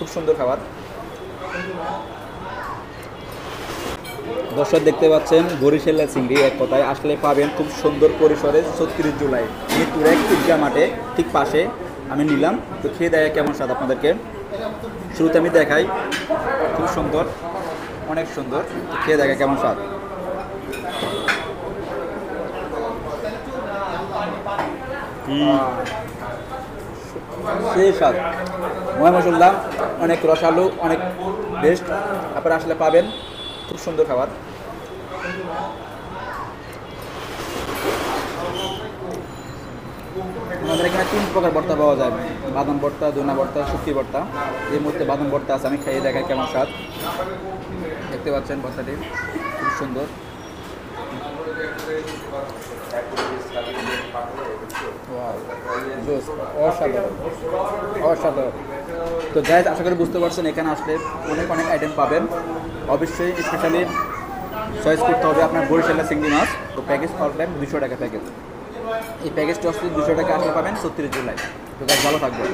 খুব সুন্দর খাবার। দর্শক দেখতে পাচ্ছেন বরিশালের চিংড়ি, এক কথায় আসলে পাবেন খুব সুন্দর পরিসরে ৩৬ জুলাই মিরপুর ১ ঈদগাহ মাঠে ঠিক পাশে। আমি নিলাম, তো খেয়ে দেয় কেমন স্বাদ আপনাদেরকে শুরুতে আমি দেখাই। খুব সুন্দর, অনেক সুন্দর, খেয়ে দেখা কেমন স্বাদ। সেই স্বাদ, ময় মশলা, অনেক রসালো, অনেক বেস্ট। আপনারা আসলে পাবেন খুব সুন্দর খাবার। আমাদের এখানে ৩ প্রকার ভর্তা পাওয়া যায়, বাদাম ভর্তা, দোনা ভর্তা, শুটকি ভর্তা। এই মুহূর্তে বাদাম ভর্তা আছে, আমি খাইয়ে দেখাই কেমন স্বাদ। দেখতে পাচ্ছেন ভর্তাটি খুব সুন্দর। অসাধারণ, অসাধারণ। তো গাইজ, আশা করি বুঝতে পারছেন এখানে আসলে অনেক অনেক আইটেম পাবেন। অবশ্যই স্পেশালি চয়েস করতে হবে আপনার বরিশালের চিংড়ি মাছ। তো প্যাকেজ অল টাইম 200 টাকা প্যাকেজ। এই প্যাকেজটা আসলে 200 টাকা আসলে পাবেন ৩৬ জুলাই। তো গাইজ ভালো থাকবেন।